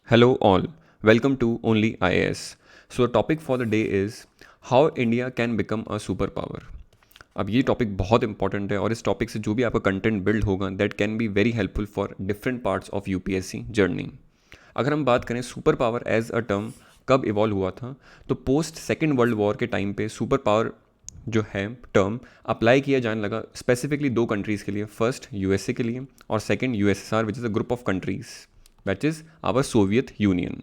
Hello all, welcome to Only IAS. So the topic for the day is how India can become a superpower. अब ये topic बहुत important है और इस topic से जो भी आपका कंटेंट बिल्ड होगा that can be very helpful for different parts of UPSC journey. अगर हम बात करें super power as a term कब इवॉल्व हुआ था, तो पोस्ट सेकेंड वर्ल्ड वॉर के टाइम पे सुपर पावर जो है टर्म अप्लाई किया जाने लगा स्पेसिफिकली दो कंट्रीज़ के लिए, फर्स्ट यूएसए के लिए और second USSR which is a group of countries that is our Soviet Union.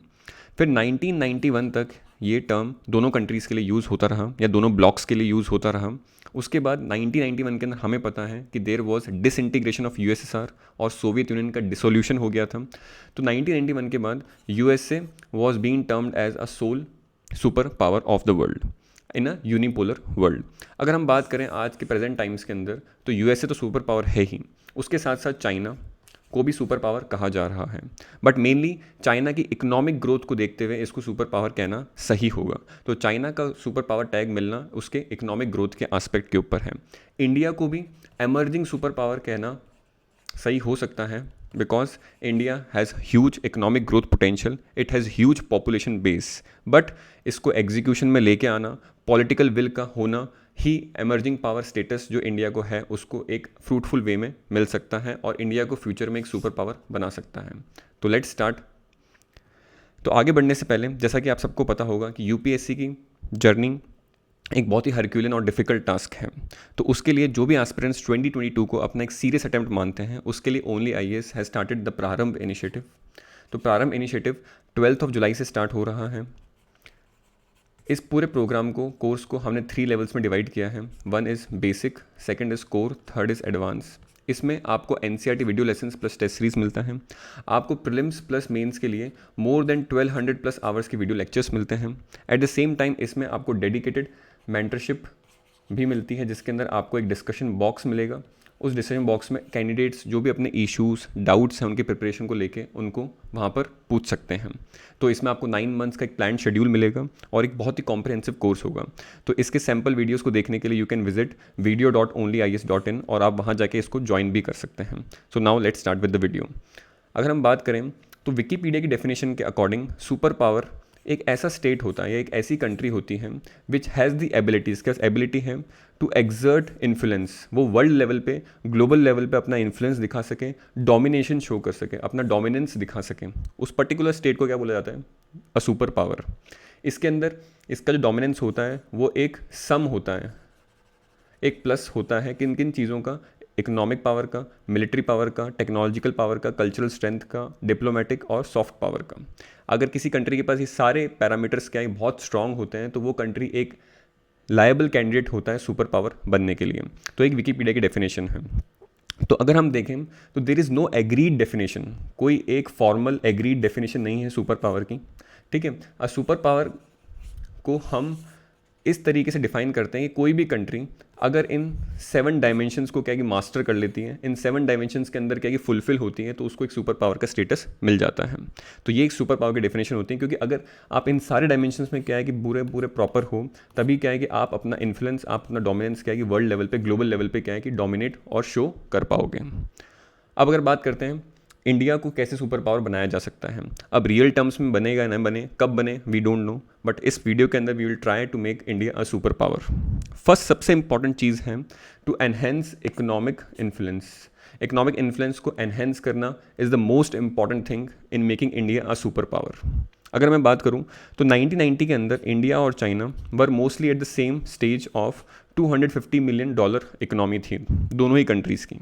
फिर 1991 तक ये टर्म दोनों कंट्रीज़ के लिए यूज़ होता रहा या दोनों ब्लॉक्स के लिए यूज़ होता रहा। उसके बाद 1991 के अंदर हमें पता है कि there was disintegration of USSR और सोवियत यूनियन का डिसोल्यूशन हो गया था। तो 1991 के बाद USA was being termed as a sole super power of the world in a unipolar world. अगर हम बात करें आज के प्रेजेंट टाइम्स के अंदर, तो यूएसए तो सुपर पावर है ही, उसके साथ साथ चाइना को भी सुपर पावर कहा जा रहा है, बट मेनली चाइना की इकोनॉमिक ग्रोथ को देखते हुए इसको सुपर पावर कहना सही होगा। तो चाइना का सुपर पावर टैग मिलना उसके इकोनॉमिक ग्रोथ के एस्पेक्ट के ऊपर है। इंडिया को भी एमर्जिंग सुपर पावर कहना सही हो सकता है because India has huge economic growth potential, it has huge population base, but इसको एग्जीक्यूशन में लेके आना, पॉलिटिकल विल का होना ही एमर्जिंग पावर स्टेटस जो इंडिया को है उसको एक फ्रूटफुल वे में मिल सकता है और इंडिया को फ्यूचर में एक सुपर पावर बना सकता है। तो लेट्स स्टार्ट। तो आगे बढ़ने से पहले जैसा कि आप सबको पता होगा कि यूपीएससी की जर्नी एक बहुत ही हरक्यूलियन और डिफिकल्ट टास्क है। तो उसके लिए जो भी एस्पिरेंट्स 2022 को अपना एक सीरियस अटेम्प्ट मानते हैं उसके लिए only IAS has started the प्रारंभ इनिशिएटिव। तो प्रारंभ इनिशिएटिव 12 जुलाई से स्टार्ट हो रहा है। इस पूरे प्रोग्राम को, कोर्स को हमने 3 लेवल्स में डिवाइड किया है। 1 is basic, second is core, third is advance. इसमें आपको NCERT video lessons plus test series मिलता है। आपको प्रीलिम्स प्लस मेंस के लिए मोर देन 1200 प्लस आवर्स की वीडियो लेक्चर्स मिलते हैं। एट द सेम टाइम इसमें आपको डेडिकेटेड मेंटरशिप भी मिलती है जिसके अंदर आपको एक डिस्कशन बॉक्स मिलेगा। उस डिस्कशन बॉक्स में कैंडिडेट्स जो भी अपने इश्यूज़ डाउट्स हैं उनके प्रिपरेशन को लेके उनको वहाँ पर पूछ सकते हैं। तो इसमें आपको 9 मंथ्स का एक प्लान शेड्यूल मिलेगा और एक बहुत ही कॉम्प्रिहेंसिव कोर्स होगा। तो इसके सैम्पल वीडियोस को देखने के लिए यू कैन विजिट video.onlyis.in और आप वहाँ जाके इसको ज्वाइन भी कर सकते हैं। So now let's start with the video. अगर हम बात करें तो विकीपीडिया की डेफिनेशन के अकॉर्डिंग सुपर पावर एक ऐसा स्टेट होता है या एक ऐसी कंट्री होती है विच हैज़ दी एबिलिटीज़, क्या एबिलिटी है टू एग्जर्ट इन्फ्लुएंस, वो वर्ल्ड लेवल पे, ग्लोबल लेवल पे अपना इन्फ्लुएंस दिखा सके, डोमिनेशन शो कर सके, अपना डोमिनेंस दिखा सके। उस पर्टिकुलर स्टेट को क्या बोला जाता है? अ सुपर पावर। इसके अंदर इसका जो डोमिनेंस होता है वो एक सम होता है, एक प्लस होता है किन किन चीज़ों का? इकोनॉमिक पावर का, मिलिट्री पावर का, टेक्नोलॉजिकल पावर का, कल्चरल स्ट्रेंथ का, डिप्लोमेटिक और सॉफ्ट पावर का। अगर किसी कंट्री के पास ये सारे पैरामीटर्स क्या है बहुत स्ट्रांग होते हैं तो वो कंट्री एक लायबल कैंडिडेट होता है सुपर पावर बनने के लिए। तो एक विकीपीडिया की डेफिनेशन है। तो अगर हम देखें तो there is no agreed definition, कोई एक फॉर्मल एग्रीड डेफिनेशन नहीं है सुपर पावर की। ठीक है, सुपर पावर को हम इस तरीके से डिफाइन करते हैं कि कोई भी कंट्री अगर इन 7 डायमेंशंस को क्या कि मास्टर कर लेती है, इन 7 डायमेंशंस के अंदर क्या कि फुलफिल होती है, तो उसको एक सुपर पावर का स्टेटस मिल जाता है। तो ये एक सुपर पावर की डेफिनेशन होती है, क्योंकि अगर आप इन सारे डायमेंशंस में क्या है कि पूरे पूरे प्रॉपर हो, तभी क्या है कि आप अपना इन्फ्लुएंस, आप अपना डोमिनेंस क्या है कि वर्ल्ड लेवल पे, ग्लोबल लेवल पे क्या है कि डोमिनेट और शो कर पाओगे। अब अगर बात करते हैं इंडिया को कैसे सुपर पावर बनाया जा सकता है। अब रियल टर्म्स में बनेगा ना बने, कब बने वी डोंट नो, बट इस वीडियो के अंदर we will try to make India a super power. First सबसे इंपॉर्टेंट चीज़ है to enhance economic influence. Economic influence को एनहेंस करना is the most important thing in making India a super power. अगर मैं बात करूं तो 1990 के अंदर इंडिया और China were mostly eight the same stage of $250 million economy थी दोनों ही कंट्रीज़ की।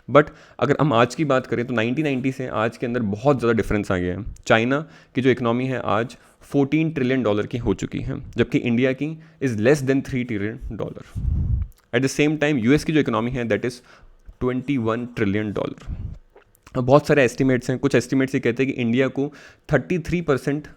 बट अगर हम आज की बात करें तो 1990 से आज के अंदर बहुत ज़्यादा डिफरेंस आ गया है। चाइना की जो इकोनॉमी है आज $14 ट्रिलियन की हो चुकी है, जबकि इंडिया की is less than $3 trillion. Eight the same time US की जो इकोनॉमी है दैट इज़ $21 ट्रिलियन। बहुत सारे एस्टिमेट्स हैं, कुछ एस्टिमेट्स ये कहते हैं कि इंडिया को 33%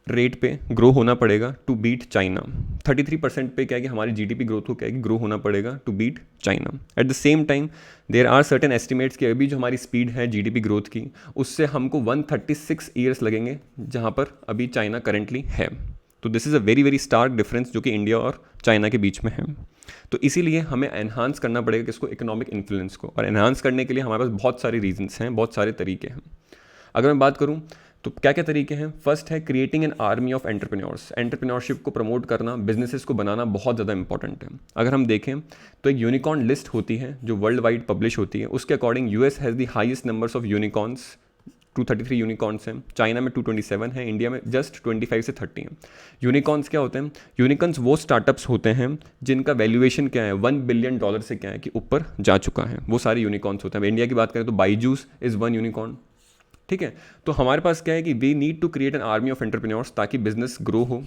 रेट पे ग्रो होना पड़ेगा टू बीट चाइना। 33% पे क्या है कि हमारी जीडीपी ग्रोथ को क्या है कि ग्रो होना पड़ेगा to beat China. At the same time there are certain estimates कि अभी जो हमारी स्पीड है जीडीपी ग्रोथ की उससे हमको 136 ईयर्स लगेंगे जहाँ पर अभी चाइना करेंटली है। तो this is a very very stark difference जो कि इंडिया और चाइना के बीच में है। तो इसीलिए हमें एनहांस करना पड़ेगा किसको? इकोनॉमिक इन्फ्लुएंस को। और एनहांस करने के लिए हमारे पास बहुत सारे रीजंस हैं, बहुत सारे तरीके हैं। अगर मैं बात करूँ तो क्या क्या तरीके हैं। फर्स्ट है creating an army of entrepreneurs. Entrepreneurship को प्रमोट करना, बिजनेसेस को बनाना बहुत ज़्यादा इंपॉर्टेंट है। अगर हम देखें तो एक यूनिकॉर्न लिस्ट होती है जो वर्ल्ड वाइड पब्लिश होती है, उसके according US has the highest numbers of unicorns, 233 unicorns हैं, चाइना में 227 है, इंडिया में जस्ट 25 से 30 हैं। यूनिकॉर्न्स क्या होते हैं? यूनिकॉर्न्स वो स्टार्टअप्स होते हैं जिनका वैल्यूएशन क्या है, $1 बिलियन से क्या है कि ऊपर जा चुका है, वो सारे यूनिकॉर्न्स होते हैं। इंडिया की बात करें तो बाईजूस इज़ वन यूनिकॉर्न। ठीक है, तो हमारे पास क्या है कि we need to create an army of entrepreneurs ताकि बिजनेस ग्रो हो।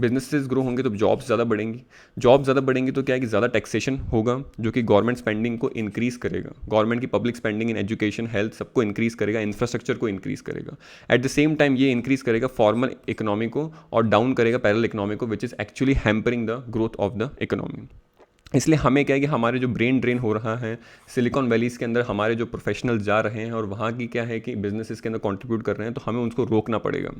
बिजनेसेस ग्रो होंगे तो जॉब्स ज़्यादा बढ़ेंगी, जॉब ज़्यादा बढ़ेंगी तो क्या है कि ज़्यादा टैक्सेशन होगा जो कि गवर्नमेंट स्पेंडिंग को इंक्रीज करेगा, गवर्नमेंट की public spending in education, health सबको इंक्रीज करेगा, इंफ्रास्ट्रक्चर को इंक्रीज करेगा। एट द सेम टाइम ये इंक्रीज करेगा फॉर्मल इकोनॉमी को और डाउन करेगा पैरेलल इकोनॉमी को, which is actually hampering the growth of the economy. इसलिए हमें क्या है कि हमारे जो ब्रेन ड्रेन हो रहा है सिलिकॉन वैलीज़ के अंदर, हमारे जो प्रोफेशनल जा रहे हैं और वहाँ की क्या है कि बिजनेसेस के अंदर कंट्रीब्यूट कर रहे हैं, तो हमें उनको रोकना पड़ेगा।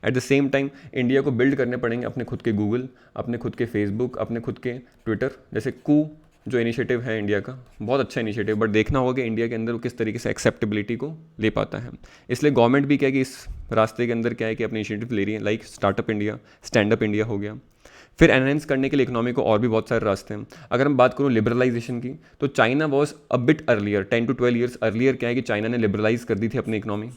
Eight the same time India को बिल्ड करने पड़ेंगे अपने खुद के गूगल, अपने खुद के फेसबुक, अपने खुद के ट्विटर। जैसे कू जो इनिशिएटिव है इंडिया का, बहुत अच्छा इनिशिएटिव, बट देखना होगा कि इंडिया के अंदर वो किस तरीके से एक्सेप्टेबिलिटी को ले पाता है। इसलिए गवर्नमेंट भी क्या है कि इस रास्ते के अंदर क्या है कि अपने इनिशिएटिव ले रही है, like startup India, stand up India हो गया। फिर एनहेंस करने के लिए इकोनॉमी को और भी बहुत सारे रास्ते हैं। अगर हम बात करूँ लिबरलाइजेशन की, तो China was a bit earlier, 10 to 12 years earlier क्या है कि चाइना ने लिबरलाइज कर दी थी अपनी इकोनॉमी।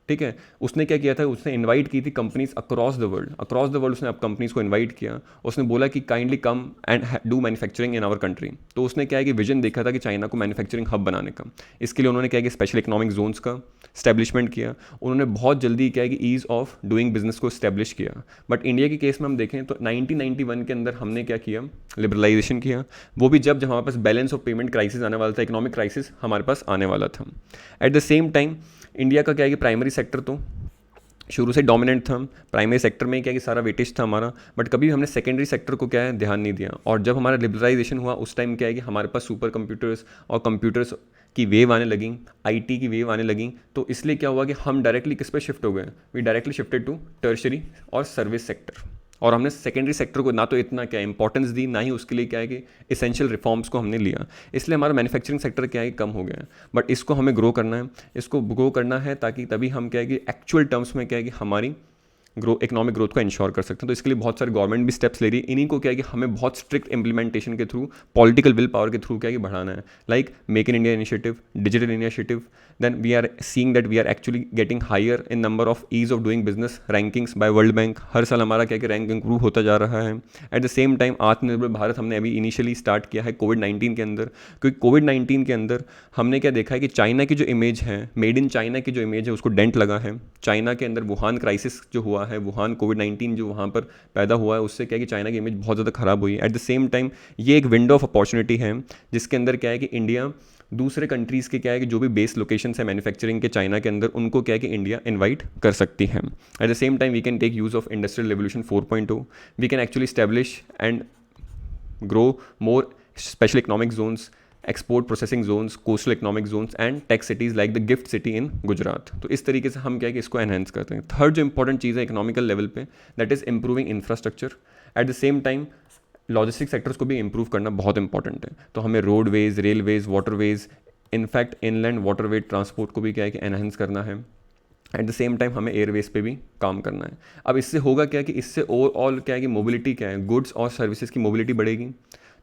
ठीक है, उसने क्या किया था, उसने इनवाइट की थी कंपनीज अक्रॉस द वर्ल्ड, उसने अब कंपनीज को इनवाइट किया। उसने बोला कि kindly come and do manufacturing in our country. तो उसने क्या है कि विजन देखा था कि चाइना को मैन्युफैक्चरिंग हब बनाने का। इसके लिए उन्होंने क्या है कि स्पेशल इकोनॉमिक जोन्स का स्टैब्लिशमेंट किया। उन्होंने बहुत जल्दी क्या है कि ईज़ ऑफ डूइंग बिजनेस को स्टैब्लिश किया। बट इंडिया के केस में हम देखें तो 1991 के अंदर हमने क्या किया, लिबरलाइजेशन किया। वो भी जब हमारे पास बैलेंस ऑफ पेमेंट क्राइसिस आने वाला था, इकोनॉमिक क्राइसिस हमारे पास आने वाला था। Eight the same time India का क्या है कि प्राइमरी सेक्टर तो शुरू से डोमिनेंट था, प्राइमरी सेक्टर में क्या कि सारा वेटेज था हमारा, बट कभी भी हमने सेकेंडरी सेक्टर को क्या है ध्यान नहीं दिया। और जब हमारा लिबरलाइजेशन हुआ उस टाइम क्या है कि हमारे पास सुपर कंप्यूटर्स और कंप्यूटर्स की वेव आने लगी, आईटी की वेव आने लगी। तो इसलिए क्या हुआ कि हम डायरेक्टली किस पे शिफ्ट हो गए, we directly shifted to tertiary और सर्विस सेक्टर। और हमने सेकेंडरी सेक्टर को ना तो इतना क्या इंपॉर्टेंस दी, ना ही उसके लिए क्या है कि इसेंशियल रिफॉर्म्स को हमने लिया। इसलिए हमारा मैन्युफैक्चरिंग सेक्टर क्या है कम हो गया है। बट इसको हमें ग्रो करना है, इसको ग्रो करना है ताकि तभी हम क्या है कि एक्चुअल टर्म्स में क्या है कि हमारी इकोनॉमिक ग्रोथ को इंश्योर कर सकते हैं। तो इसके लिए बहुत सारे गवर्नमेंट भी स्टेप्स ले रही है। इन्हीं को क्या है कि हमें बहुत स्ट्रिक्ट इंप्लीमेंटेशन के थ्रू, पॉलिटिकल विल पावर के थ्रू क्या है कि बढ़ाना है। Like make in India initiative, digital initiative, then we are seeing that we are actually getting higher in number of ease of doing business rankings by world bank. हर साल हमारा क्या है कि रैंक इंप्रूव होता जा रहा है। एट द सेम टाइम आत्मनिर्भर भारत हमने अभी इनिशियली स्टार्ट किया है कोविड-19 के अंदर, क्योंकि कोविड-19 के अंदर हमने क्या देखा है कि चाइना की जो इमेज है, मेड इन चाइना की जो इमेज है, उसको डेंट लगा है। चाइना के अंदर वुहान क्राइसिस जो हुआ है, वुहान कोविड-19 जो वहाँ पर पैदा हुआ है, उससे क्या है कि चाइना की इमेज बहुत ज़्यादा ख़राब हुई है। एट द सेम टाइम ये एक विंडो ऑफ अपॉर्चुनिटी है जिसके अंदर क्या है कि इंडिया दूसरे कंट्रीज़ के क्या है कि जो भी बेस लोकेशन है मैन्युफैक्चरिंग के चाइना के अंदर, उनको क्या है कि इंडिया इनवाइट कर सकती है। At the same time we can take use of industrial revolution 4.0, we can actually establish and grow more special economic zones, export processing zones, coastal economic zones and tech cities like the GIFT city in Gujarat. तो इस तरीके से हम क्या है कि इसको enhance करते हैं। थर्ड जो इंपॉर्टेंट चीज़ है इकोनॉमिकल लेवल पे, that is improving infrastructure. Eight the same time logistic sectors को भी इंप्रूव करना बहुत इंपॉर्टेंट है। तो हमें roadways, railways, waterways, in fact inland waterway transport को भी क्या है कि एनहेंस करना है। एट द सेम टाइम हमें एयरवेज पे भी काम करना है। अब इससे होगा क्या कि इससे ओवरऑल क्या है कि मोबिलिटी क्या है, गुड्स और सर्विसेज की मोबिलिटी बढ़ेगी।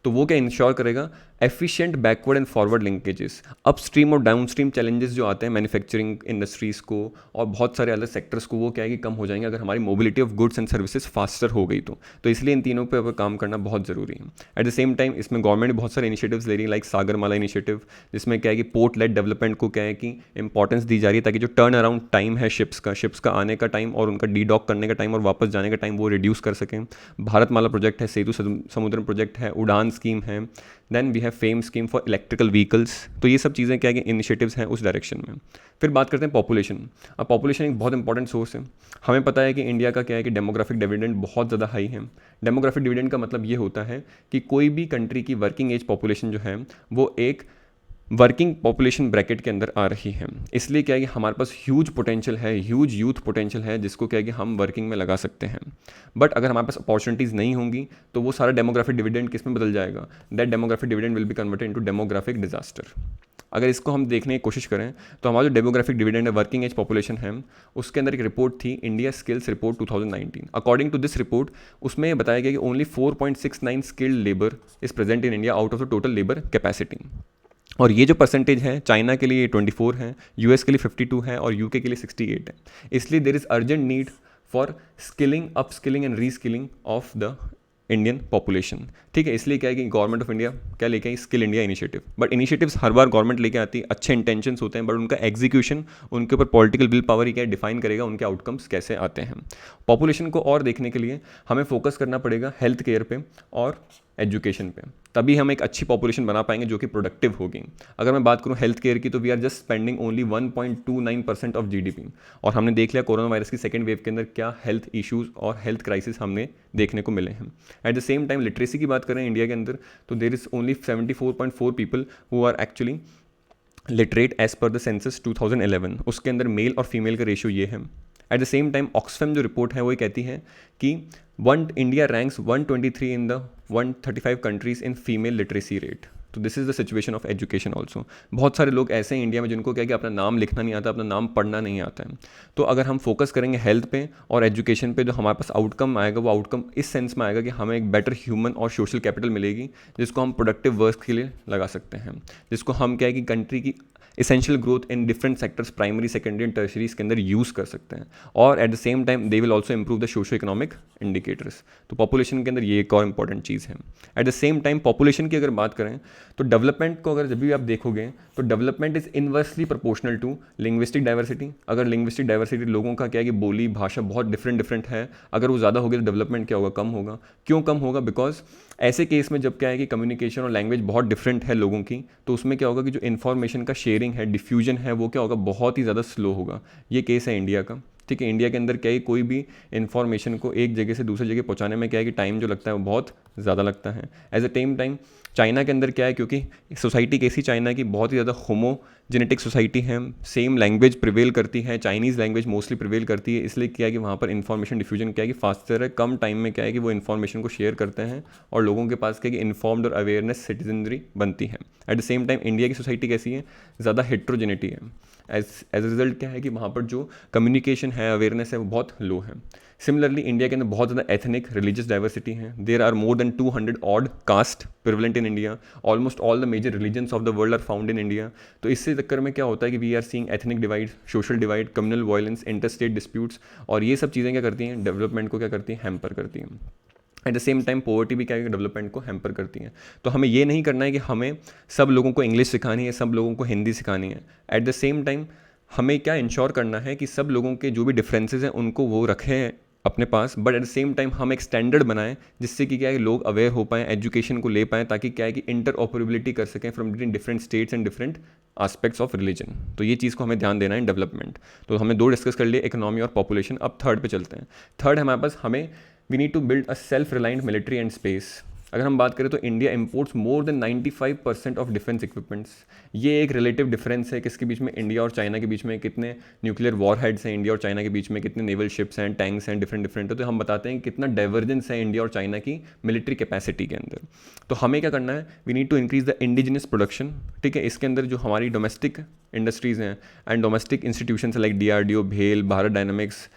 तो वो क्या इंश्योर करेगा, efficient backward and forward linkages. Upstream और डाउनस्ट्रीम चैलेंजेस जो आते हैं मैन्युफैक्चरिंग इंडस्ट्रीज़ को और बहुत सारे अलग सेक्टर्स को, वो क्या है कि कम हो जाएंगे अगर हमारी mobility of goods and services faster हो गई तो इसलिए इन तीनों पे अब काम करना बहुत ज़रूरी है। एट द सेम टाइम इसमें गवर्नमेंट बहुत सारे इनिशिएटिव्स ले रही है, लाइक सागरमाला इनिशिएटिव, जिसमें क्या है कि पोर्ट लेड डेवलपमेंट को क्या है कि इंपॉर्टेंस दी जा रही है ताकि जो टर्न अराउंड टाइम है शिप्स का आने का टाइम और उनका डी डॉक करने का टाइम और वापस जाने का टाइम वो रिड्यूस कर सकें। भारतमाला प्रोजेक्ट है, सेतु समुद्रम प्रोजेक्ट है, उड़ान स्कीम है, then we have FAME scheme for electrical vehicles. तो ये सब चीज़ें क्या है कि इनिशिएटिव्स हैं उस डायरेक्शन में। फिर बात करते हैं पॉपुलेशन। अब पॉपुलेशन एक बहुत इंपॉर्टेंट सोर्स है। हमें पता है कि इंडिया का क्या है कि डेमोग्राफिक डिविडेंड बहुत ज़्यादा हाई है। डेमोग्राफिक डिविडेंड का मतलब ये होता है कि कोई भी कंट्री की वर्किंग एज पॉपुलेशन जो है वो एक वर्किंग पॉपुलेशन ब्रैकेट के अंदर आ रही है। इसलिए क्या है कि हमारे पास ह्यूज पोटेंशियल है, ह्यूज यूथ पोटेंशियल है, जिसको क्या है कि हम वर्किंग में लगा सकते हैं। बट अगर हमारे पास अपॉर्चुनिटीज़ नहीं होंगी तो वो सारा डेमोग्राफिक डिविडेंड किस में बदल जाएगा? That demographic dividend will be converted into demographic disaster. अगर इसको हम देखने की कोशिश करें तो हमारा जो डेमोग्राफिक डिविडेंड है, वर्किंग एज पॉपुलेशन है, उसके अंदर एक रिपोर्ट थी, India skills report 2019। According to this report उसमें बताया गया कि only 4.69 skilled labour is present in India out of the total labour capacity. और ये जो परसेंटेज है, चाइना के लिए 24 है, यूएस के लिए 52 है और यूके के लिए 68 है। इसलिए there is urgent need for skilling, upskilling and reskilling of the Indian population. ठीक है, इसलिए क्या है कि गवर्नमेंट ऑफ इंडिया क्या लेके आई? Skill India initiative. But initiatives हर बार गवर्नमेंट लेके आती है, अच्छे इंटेंशंस होते हैं, बट उनका एग्जीक्यूशन, उनके ऊपर पॉलिटिकल विल पावर ही क्या डिफाइन करेगा उनके आउटकम्स कैसे आते हैं। पॉपुलेशन को और देखने के लिए हमें फोकस करना पड़ेगा हेल्थ केयर पे और एजुकेशन पे, तभी हम एक अच्छी पॉपुलेशन बना पाएंगे जो कि प्रोडक्टिव होगी। अगर मैं बात करूं हेल्थ केयर की तो we are just spending only 1.29% of GDP. और हमने देख लिया कोरोना वायरस की सेकेंड वेव के अंदर क्या हेल्थ इश्यूज और हेल्थ क्राइसिस हमने देखने को मिले हैं। At the same time literacy की बात करें इंडिया के अंदर तो there is only 74.4 people who are actually literate as per the census 2011। उसके अंदर मेल और फीमेल का रेशियो ये है। At the same time Oxfam जो रिपोर्ट है वो ये कहती है कि India ranks 123 in the 135 countries in female literacy rate. तो this is the situation of education also. बहुत सारे लोग ऐसे हैं इंडिया में जिनको क्या कि अपना नाम लिखना नहीं आता, अपना नाम पढ़ना नहीं आता है। तो अगर हम फोकस करेंगे हेल्थ पे और एजुकेशन पे, जो हमारे पास आउटकम आएगा वो आउटकम इस सेंस में आएगा कि हमें एक बेटर ह्यूमन और सोशल कैपिटल मिलेगी, जिसको हम प्रोडक्टिव वर्क के लिए लगा सकते हैं, जिसको हम क्या है कि कंट्री की essential growth in different sectors, primary, secondary and tertiaries के अंदर यूज़ कर सकते हैं। और at the same time they will also improve the socio economic indicators. तो पॉपुलेशन के अंदर ये एक और इंपॉर्टेंट चीज़ है। At the same time population की अगर बात करें तो डेवलपमेंट को अगर जब भी आप देखोगे तो development is inversely proportional to linguistic diversity. अगर लिंग्विस्टिक डाइवर्सिटी, लोगों का क्या है कि बोली भाषा बहुत डिफरेंट है, अगर वो ज़्यादा होगी तो डेवलपमेंट क्या होगा? कम होगा। क्यों कम होगा? बिकॉज ऐसे केस में जब क्या है कि कम्युनिकेशन और लैंग्वेज बहुत डिफरेंट है लोगों की, तो उसमें क्या होगा कि जो इन्फॉर्मेशन का शेयरिंग है, डिफ्यूजन है, वो क्या होगा? बहुत ही ज़्यादा स्लो होगा। ये केस है इंडिया का। ठीक है, इंडिया के अंदर क्या है, कोई भी इन्फॉर्मेशन को एक जगह से दूसरी जगह पहुंचाने में क्या है कि टाइम जो लगता है वो बहुत ज़्यादा लगता है। As a same time China के अंदर क्या है, क्योंकि सोसाइटी कैसी चाइना की बहुत ही ज़्यादा होमोजेनेटिक सोसाइटी है, सेम लैंग्वेज प्रिवेल करती है, चाइनीज़ लैंग्वेज मोस्टली प्रिवेल करती है, इसलिए क्या है कि वहाँ पर इन्फॉर्मेशन डिफ्यूजन क्या है कि फास्टर है, कम टाइम में क्या है कि वो इन्फॉर्मेशन को शेयर करते हैं और लोगों के पास क्या है कि इन्फॉर्म्ड और अवेयरनेस सिटीजनरी बनती है। At the same time India की सोसाइटी कैसी है? ज़्यादा हेट्रोजेनिटी है। एज अ रिजल्ट क्या है कि वहाँ पर जो कम्युनिकेशन है, अवेयरनेस है, वो बहुत लो है। सिमिलरली इंडिया के अंदर बहुत ज़्यादा एथनिक रिलीजियस डाइवर्सिटी है। There are more than 200 odd caste prevalent in India. Almost all the major religions of the world are found in India. तो इससे चक्कर में क्या होता है कि we are seeing ethnic divide, social divide, communal violence, inter state disputes, और ये सब चीज़ें क्या करती हैं? डेवलपमेंट को क्या करती हैं? हैम्पर करती हैं। At the same time poverty भी क्या है, डेवलपमेंट को हैम्पर करती है। तो हमें ये नहीं करना है कि हमें सब लोगों को इंग्लिश सिखानी है, सब लोगों को हिंदी सिखानी है। एट द सेम टाइम हमें क्या इंश्योर करना है कि सब लोगों के जो भी डिफरेंसेस हैं उनको वो रखें अपने पास, but at the same time हम एक स्टैंडर्ड बनाएं जिससे कि क्या है लोग अवेयर हो पाएँ, एजुकेशन को ले पाएँ, ताकि क्या है कि इंटर ऑपरेबिलिटी कर सकें from different states and different aspects of religion. तो ये चीज़ को हमें ध्यान देना है डेवलपमेंट। तो हमें दो डिस्कस कर लिए, इकोनॉमी और पॉपुलेशन। अब थर्ड पे चलते हैं। थर्ड हमारे पास, हमें we need to build a self reliant military and space. अगर हम बात करें तो India imports more than 95% of defence equipments. ये एक रिलेटिव डिफरेंस है किसके बीच में? इंडिया और चाइना के बीच में। कितने न्यूक्लियर वॉर हेड्स हैं इंडिया और चाइना के बीच में, कितने नेवल शिप्स हैं, टैंक्स हैं, डिफरेंट। तो हम बताते हैं कितना डाइवर्जेंस है इंडिया और चाइना की मिलिट्री कैपेसिटी के अंदर। तो हमें क्या करना है? We need to increase the indigenous production. ठीक है, इसके अंदर जो हमारी डोमेस्टिक इंडस्ट्रीज़ हैं and domestic institutions like DRDO, भेल, भारत डायनामिक्स,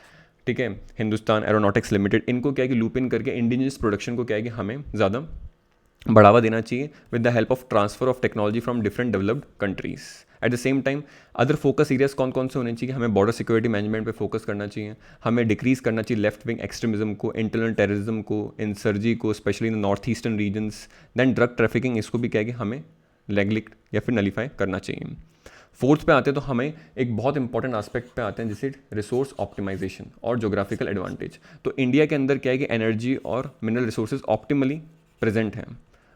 ठीक है, हिंदुस्तान एरोनॉटिक्स लिमिटेड, इनको क्या है कि लूप इन करके इंडिजिनस प्रोडक्शन को क्या है कि हमें ज़्यादा बढ़ावा देना चाहिए with the help of transfer of technology from different developed countries. At the same time other focus areas कौन कौन से होने चाहिए? हमें बॉर्डर सिक्योरिटी मैनेजमेंट पे फोकस करना चाहिए, हमें डिक्रीज करना चाहिए लेफ्ट विंग एक्सट्रीमिज्म को, इंटरनल टेररिज्म को, इंसर्जी को, specially in north eastern regions. Then drug trafficking, इसको भी क्या है कि हमें लेगलिक या फिर नलीफाई करना चाहिए। फोर्थ पे आते हैं तो हमें एक बहुत इंपॉर्टेंट एस्पेक्ट पे आते हैं जैसे रिसोर्स ऑप्टिमाइजेशन और जोग्राफिकल एडवांटेज। तो इंडिया के अंदर क्या है कि एनर्जी और मिनरल रिसोर्सेज ऑप्टिमली प्रेजेंट हैं,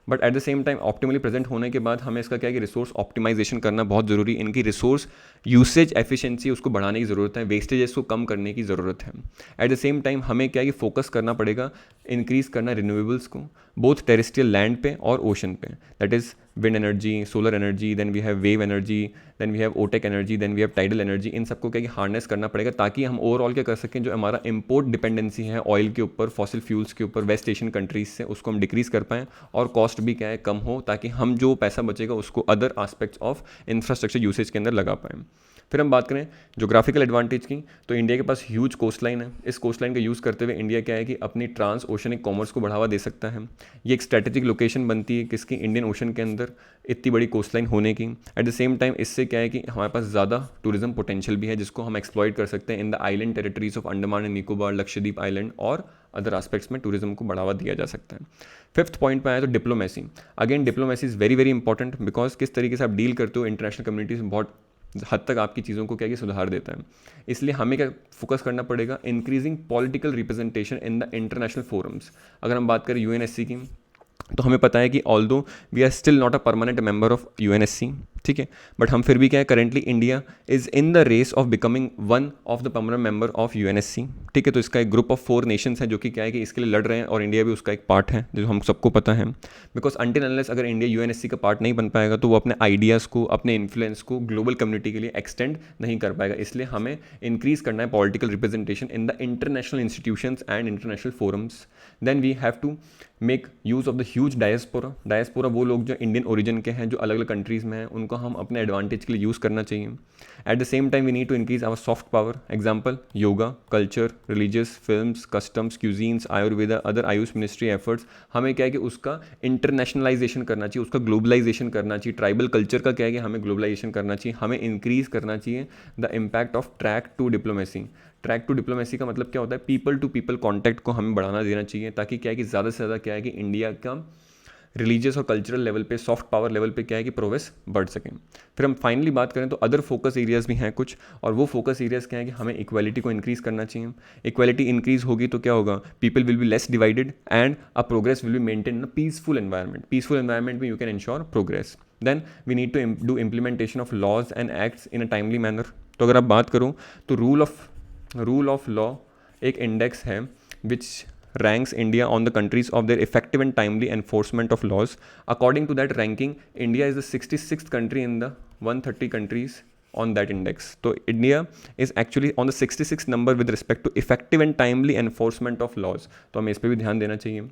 but at the same time optimally present होने के बाद हमें इसका क्या है कि रिसोर्स ऑप्टिमाइजेशन करना बहुत ज़रूरी। इनकी रिसोर्स यूसेज एफिशिएंसी उसको बढ़ाने की ज़रूरत है, वेस्टेजेस को कम करने की ज़रूरत है। एट द सेम टाइम हमें क्या है कि फोकस करना पड़ेगा इंक्रीज़ करना रिन्यूएबल्स को, बोथ टेरेस्ट्रियल लैंड पे और ओशन पे, that is wind energy, solar energy, then we have wave energy, then we have OTEC energy, then we have tidal energy. इन सबको क्या कि हार्नेस करना पड़ेगा ताकि हम ओवरऑल क्या कर सकें, जो हमारा इम्पोर्ट डिपेंडेंसी है ऑयल के ऊपर, फॉसिल फ्यूल्स के ऊपर, वेस्ट एशियन कंट्रीज से, उसको हम डिक्रीज़ कर पाएँ और कॉस्ट भी क्या है कम हो, ताकि हम जो पैसा बचेगा उसको other aspects of infrastructure usage के अंदर लगा पाएँ। फिर हम बात करें जोग्राफिकल एडवांटेज की, तो इंडिया के पास ह्यूज कोस्ट लाइन है। इस कोस्ट लाइन का यूज़ करते हुए इंडिया क्या है कि अपनी ट्रांस ओशनिक कॉमर्स को बढ़ावा दे सकता है। ये एक स्ट्रेटेजिक लोकेशन बनती है किसकी, इंडियन ओशन के अंदर इतनी बड़ी कोस्ट लाइन होने की। एट द सेम टाइम इससे क्या है कि हमारे पास ज़्यादा टूरिज्म पोटेंशियल भी है जिसको हम एक्सप्लॉइट कर सकते हैं in the island territories of Andaman and Nicobar, Lakshadweep island और अदर एस्पेक्ट्स में टूरिज्म को बढ़ावा दिया जा सकता है। फिफ्थ पॉइंट पे आया तो diplomacy. Again diplomacy is very very important, because किस तरीके से आप डील करते हो इंटरनेशनल कम्युनिटी से बहुत हद तक आपकी चीज़ों को क्या कि सुधार देता है। इसलिए हमें क्या फोकस करना पड़ेगा, increasing political representation in the international forums. अगर हम बात करें यूएनएससी की, तो हमें पता है कि although we are still not a permanent member of UNSC, ठीक है, बट हम फिर भी क्या है, currently India is in the race of becoming one of the permanent member of UNSC, ठीक है। तो इसका एक ग्रुप ऑफ 4 नेशंस हैं जो कि क्या है कि इसके लिए लड़ रहे हैं और इंडिया भी उसका एक पार्ट है, जो हम सबको पता है। बिकॉज अनटिल अनलेस अगर इंडिया यूएनएससी का पार्ट नहीं बन पाएगा तो वो अपने आइडियाज़ को, अपने इन्फ्लुएंस को ग्लोबल कम्युनिटी के लिए एक्सटेंड नहीं कर पाएगा। इसलिए हमें इंक्रीज़ करना है political representation in the international institutions and international forums. Then we have to make use of the huge diaspora. Diaspora वो लोग जो इंडियन ओरिजिन के हैं, जो अलग अलग कंट्रीज़ में हैं, उनको हम अपने एडवांटेज के लिए यूज़ करना चाहिए। At the same time we need to increase our soft power. Example yoga, culture, religious, films, customs, cuisines, Ayurveda, other AYUSH ministry efforts. हमें क्या है कि उसका इंटरनेशनलाइजेशन करना चाहिए, उसका ग्लोबलाइजेशन करना चाहिए। ट्राइबल कल्चर का क्या है कि हमें ग्लोबलाइजेशन करना चाहिए, हमें इंक्रीज़ करना चाहिए the impact of track two diplomacy. Track two diplomacy का मतलब क्या होता है, पीपल टू पीपल कॉन्टैक्ट को हमें बढ़ाना देना चाहिए, ताकि क्या है कि ज़्यादा से ज़्यादा क्या है कि इंडिया का रिलीजियस और कल्चरल लेवल पे, सॉफ्ट पावर लेवल पे क्या है कि प्रोग्रेस बढ़ सकें। फिर हम फाइनली बात करें तो अदर फोकस एरियाज़ भी हैं कुछ, और वो फोकस एरियाज़ क्या है कि हमें इक्वालिटी को इंक्रीज़ करना चाहिए। इक्वालिटी इंक्रीज़ होगी तो क्या होगा, people will be less divided and a progress will be maintain in a peaceful environment. Peaceful environment में you can ensure progress. Then we need to do implementation of laws and acts in a timely manner. तो अगर आप बात करूँ तो rule of law एक index है which ranks India on the countries of their effective and timely enforcement of laws. According to that ranking, India is the 66th country in the 130 countries on that index. So India is actually on the 66th number with respect to effective and timely enforcement of laws. तो हमें इस पर भी ध्यान देना चाहिए।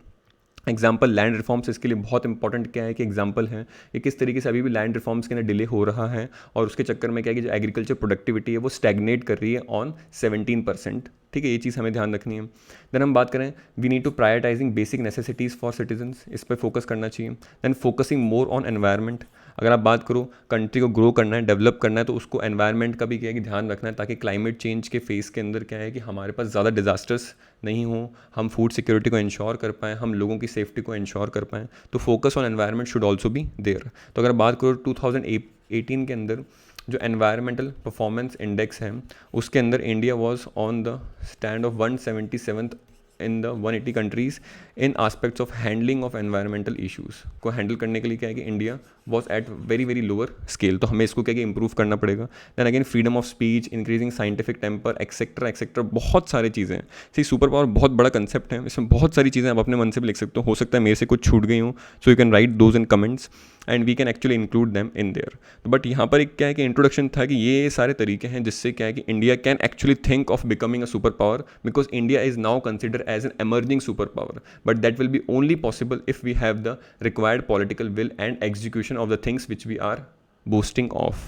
Example land reforms इसके लिए बहुत इंपॉर्टेंट क्या है कि एग्जाम्पल है कि किस तरीके से अभी भी लैंड रिफॉर्म्स के अंदर डिले हो रहा है, और उसके चक्कर में क्या है कि जो एग्रीकल्चर प्रोडक्टिविटी है वो स्टैग्नेट कर रही है ऑन 17%, ठीक है। ये चीज़ हमें ध्यान रखनी है। देन हम बात करें, we need to prioritising basic necessities for citizens, इस पर फोकस करना चाहिए। Then focusing more on environment. अगर आप बात करो कंट्री को ग्रो करना है, डेवलप करना है, तो उसको एनवायरनमेंट का भी क्या है कि ध्यान रखना है, ताकि क्लाइमेट चेंज के फेस के अंदर क्या है कि हमारे पास ज़्यादा डिजास्टर्स नहीं हो, हम फूड सिक्योरिटी को इंश्योर कर पाएँ, हम लोगों की सेफ्टी को इंश्योर कर पाएँ। तो focus on environment should also be there. तो अगर बात करो 2018 के अंदर जो एनवायरमेंटल परफॉर्मेंस इंडेक्स है, उसके अंदर India was on the stand of 177th in the 180 countries in aspects of handling of environmental issues को हैंडल करने के लिए क्या है कि India was at very very lower scale. तो हमें इसको क्या कि इंप्रूव करना पड़ेगा। Then again freedom of speech, increasing scientific temper, etcetera etcetera, बहुत सारी चीज़ें हैं। सी सुपर पावर बहुत बड़ा कंसेप्ट है, इसमें बहुत सारी चीज़ें आप अपने मन से भी लिख सकते हो सकता है मेरे से कुछ छूट गई हूँ, so you can write those in comments and we can actually include them in there. But यहाँ पर एक क्या है कि इंट्रोडक्शन था कि ये सारे तरीके हैं जिससे क्या है कि India can actually think of becoming a super power, because India is now consider as an emerging superpower, but that will be only possible if we have the required political will and execution of the things which we are boasting of.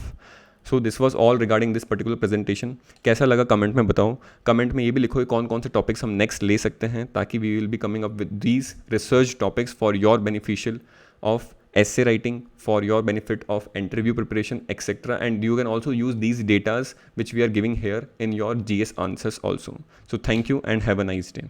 So this was all regarding this particular presentation. कैसा लगा comment में बताओ। Comment में ये भी लिखो कि कौन कौन से टॉपिक्स हम नेक्स्ट ले सकते हैं, ताकि we will be coming up with these research topics for your beneficial of essay writing, for your benefit of interview preparation, etc. And you can also use these datas which we are giving here in your GS answers also. So thank you and have a nice day.